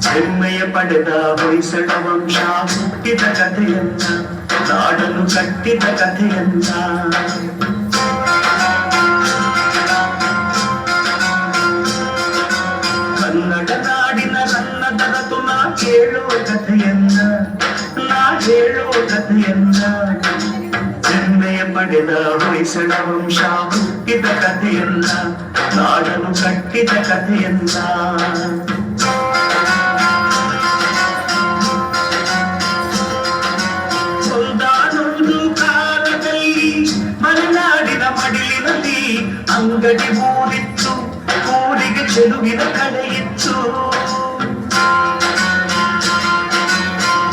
ಹೆಮ್ಮೆಯ ಪಡೆದ ಹೊಯ್ಸಳ ವಂಶ ಹುಟ್ಟಿದ ಕಥೆಯನ್ನ ನಾಡನ್ನು ಕಟ್ಟಿದ ಕಥೆಯನ್ನ ಕನ್ನಡ ನಾಡಿನ ನನ್ನ ದರತು ನಾ ಕೇಳೋ ಕಥೆಯನ್ನ ನಾ ಹೇಳೋ ಕಥೆಯನ್ನ ಹೆಮ್ಮೆಯ ಪಡೆದ ಹೊಯ್ಸಳ ವಂಶ ಹುಟ್ಟಿದ ಕಥೆಯನ್ನ ನಾಡನ್ನು ಕಟ್ಟಿದ ಕಥೆಯನ್ನ ಮಡಿಲಿನಲ್ಲಿ ಅಂಗಡಿ ಮೂಡಿತ್ತು ಊರಿಗೆ ಚೆಲುವಿನ ಕಡೆಯಿತ್ತು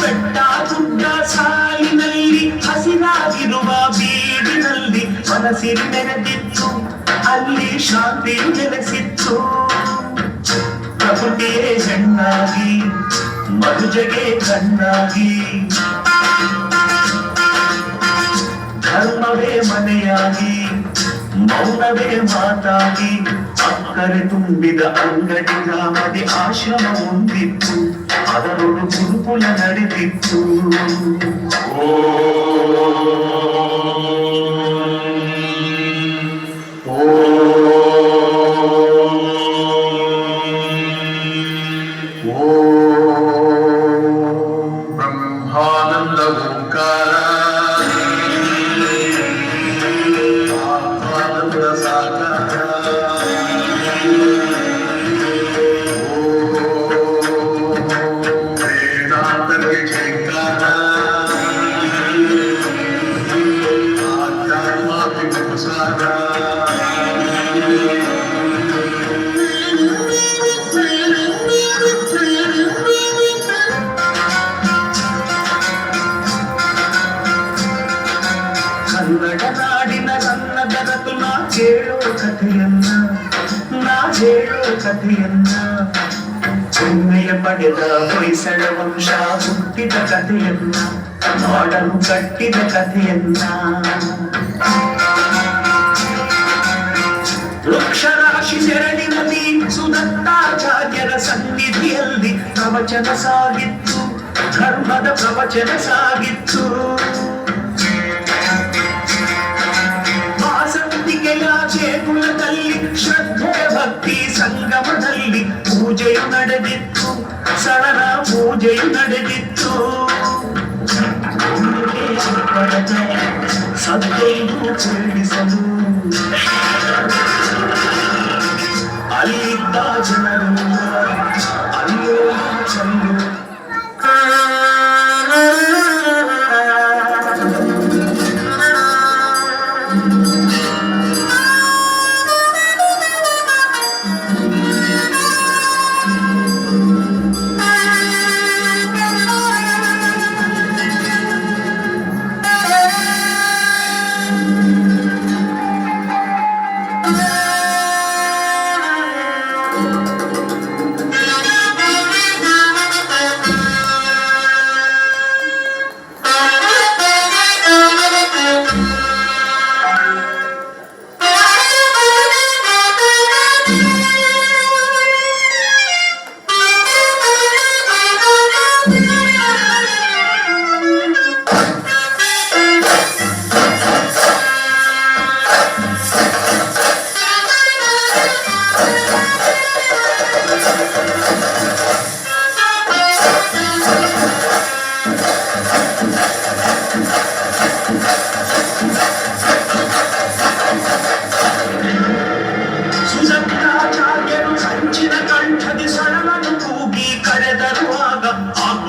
ಬೆಟ್ಟ ಗುಡ್ಡ ಸಾಲಿನಲ್ಲಿ ಹಸಿರಾಗಿರುವ ಬೀಡಿನಲ್ಲಿ ಮನಸ್ಸಿನ ನೆನೆದಿತ್ತು ಅಲ್ಲಿ ಶಾಂತಿಯು ನೆಲೆಸಿತ್ತು ಪ್ರಕೃತಿಯೇ ಹೆಣ್ಣಾಗಿ ಮನುಜಗೆ ಕಣ್ಣಾಗಿ ಧರ್ಮವೇ ಮನೆಯಾಗಿ ಮೌನವೇ ಮಾತಾಗಿ ಅಕ್ಕರೆ ತುಂಬಿದ ಅಂಗಡಿ ಗ್ರಾಮದಿ ಆಶ್ರಮ ಹೊಂದಿತ್ತು ಅದರೊಳು ಗುರುಕುಲ ನಡೆದಿತ್ತು ಬ್ರಹ್ಮಾನಂದ ಓಂಕಾರ ಕನ್ನಡ ನಾಡಿನ ನನ್ನ ದರತು ನಾ ಕೇಳೋ ಕಥೆಯನ್ನ ನಾ ಹೇಳೋ ಕಥೆಯನ್ನ ಹೆಮ್ಮೆಯ ಪಡೆದ ಹೊಯ್ಸಳ ವಂಶ ಹುಟ್ಟಿದ ಕಥೆಯನ್ನ ನಾಡನ್ನು ಕಟ್ಟಿದ ಕಥೆಯನ್ನ ವೃಕ್ಷರಾಶಿ ಸೆರಳಿನಲ್ಲಿ ಸುದತ್ತಾಚಾರ್ಯರ ಸನ್ನಿಧಿಯಲ್ಲಿ ಪ್ರವಚನ ಸಾಗಿತ್ತು ಧರ್ಮದ ಪ್ರವಚನ ಸಾಗಿತ್ತು ಕುಲದಲ್ಲಿ ಶ್ರದ್ಧೆ ಭಕ್ತಿ ಸಂಗಮದಲ್ಲಿ ಪೂಜೆಯು ನಡೆದಿತ್ತು ಸರಳ ಪೂಜೆಯು ನಡೆದಿತ್ತು ಸದ್ದೆಯು ಕೇಳಿಸಲು ಅಲ್ಲಿದ್ದ ಜನರು ಅಲ್ಲೋ ಚಂದು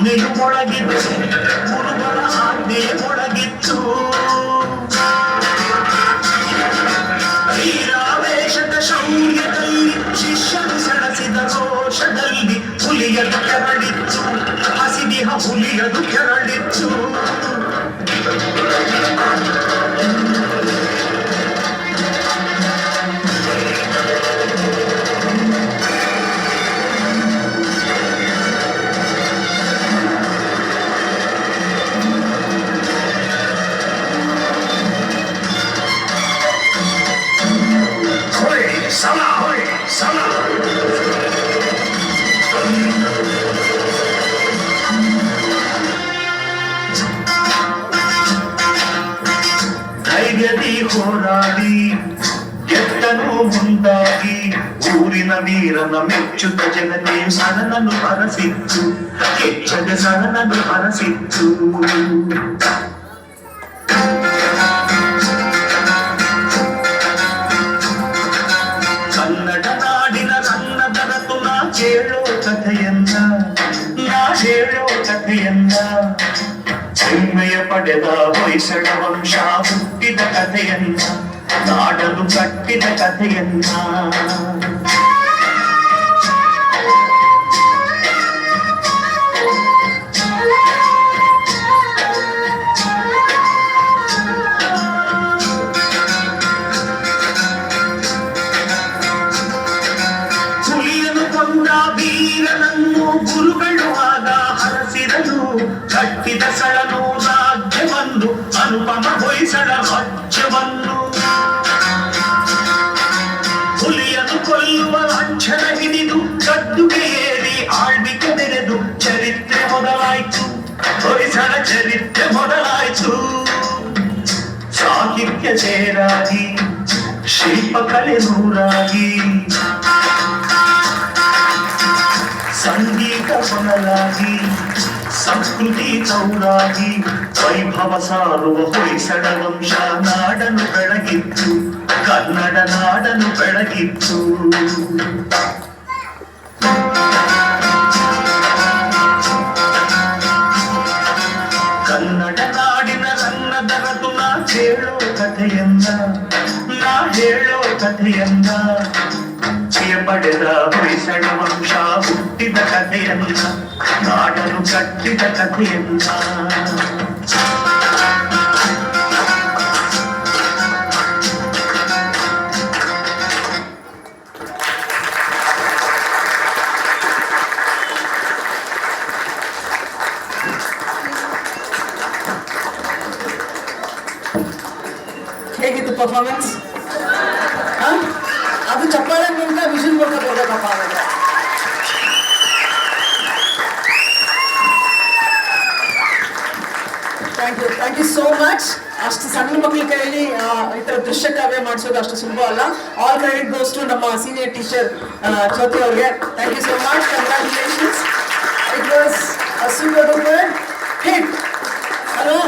ಆಜ್ಞೆಯು ಮೊಳಗಿತ್ತು ಗುರುಗಳ ಆಜ್ಞೆಯು ಮೊಳಗಿತ್ತು ವೀರಾವೇಶದ ಶೌರ್ಯದಲ್ಲಿ ಶಿಷ್ಯನು ಸೆಣಸಿದ ರೋಷದಲ್ಲಿ ಹುಲಿಯದು ಕೆರಳಿತ್ತು ಹಸಿದಿಹ ಹುಲಿಯದು ಕೆರಳಿತ್ತು ಧೈರ್ಯದಿ ಹೋರಾಡಿ ಗೆದ್ದನು ಮುಂದಾಗಿ ಊರಿನ ವೀರನ ಮೆಚ್ಚುತ್ತ ಜನತೆ ಸಣನನ್ನು ಹರಸಿತ್ತು ಕೆಚ್ಚದ ಸಣನನ್ನು ಹರಸಿತ್ತು ಕನ್ನಡ ನಾಡಿನ ರನ್ನದರತು ನಾ ಕೇಳೋ ಕಥೆಯನ್ನ ನಾ ಹೇಳೋ ಕಥೆಯನ್ನ ಹೆಮ್ಮೆಯ ಪಡೆದ ಹೊಯ್ಸಳ ವಂಶ ಹುಟ್ಟಿದ ಕಥೆಯನ್ನ ನಾಡಲು ಕಟ್ಟಿದ ಕಥೆಯನ್ನ ಹುಲಿಯನು ಕೊಂದ ವೀರನನ್ನು ಗುರುಗಳು ಆಗ ಹರಸಿರಲು ಕಟ್ಟಿದ ಸಳನು ರಾಜ್ಯವನ್ನು ಅನುಪಮ ಹೊಯ್ಸಳ ರಾಜ್ಯವನ್ನು ಹುಲಿಯನ್ನು ಕೊಲ್ಲುವ ಲಾಂಛನ ಹಿಡಿದು ಗದ್ದುಗೆ ಏರಿ ಆಳ್ವಿಕೆ ಮೆರೆದು ಚರಿತ್ರೆ ಮೊದಲಾಯ್ತು ಹೊಯ್ಸಳ ಚರಿತ್ರೆ ಮೊದಲಾಯ್ತು ಸಾಹಿತ್ಯ ಸೇರಾಗಿ ಶಿಲ್ಪಕಲೆ ನೂರಾಗಿ ಸಂಗೀತ ಕೊನಲಾಗಿ ಸಂಸ್ಕೃತಿ ಚೌರಾಗಿ ವೈಭವ ಸಾರುವ ಹೊಯ್ಸಳ ವಂಶ ನಾಡನ್ನು ಬೆಳಗಿತ್ತು ಕನ್ನಡ ನಾಡನ್ನು ಬೆಳಗಿತ್ತು ಕನ್ನಡ ನಾಡಿನ ರನ್ನದರತು ನಾ ಕೇಳೋ ಕಥೆಯನ್ನ ನಾ ಹೇಳೋ ಕಥೆಯನ್ನ ಪಡೆದ ಹೊಯ್ಸಳ ವಂಶ ಹುಟ್ಟಿದ ಕಥೆಯನ್ನ ನಾಡನ್ನು ಕಟ್ಟಿದ ಕಥೆಯನ್ನ ಹೇಗಿತ್ತು ಪರ್ಫಾರ್ಮೆನ್ಸ್? ಅದು ಚಪ್ಪಾಳೆಗಿಂತ ವಿಷನ್ ಕೊಡ್ಕೋಬೇಕಪ್ಪ ಅವಾಗ. Thank you so much. ಅಷ್ಟು ಸಣ್ಣ ಮಕ್ಕಳ ಕೈಯಲ್ಲಿ ಈ ಥರ ದೃಶ್ಯ ಕಾವ್ಯ ಮಾಡಿಸೋದು ಅಷ್ಟು ಸುಲಭ ಅಲ್ಲ. ಆಲ್ ಕ್ರೆಡಿಟ್ ಗೋಸ್ ಟು ನಮ್ಮ ಸೀನಿಯರ್ ಟೀಚರ್ ಜ್ಯೋತಿ ಅವ್ರಿಗೆ. Thank you so much. Congratulations. It was a super duper hit ಅಲ್ವಾ?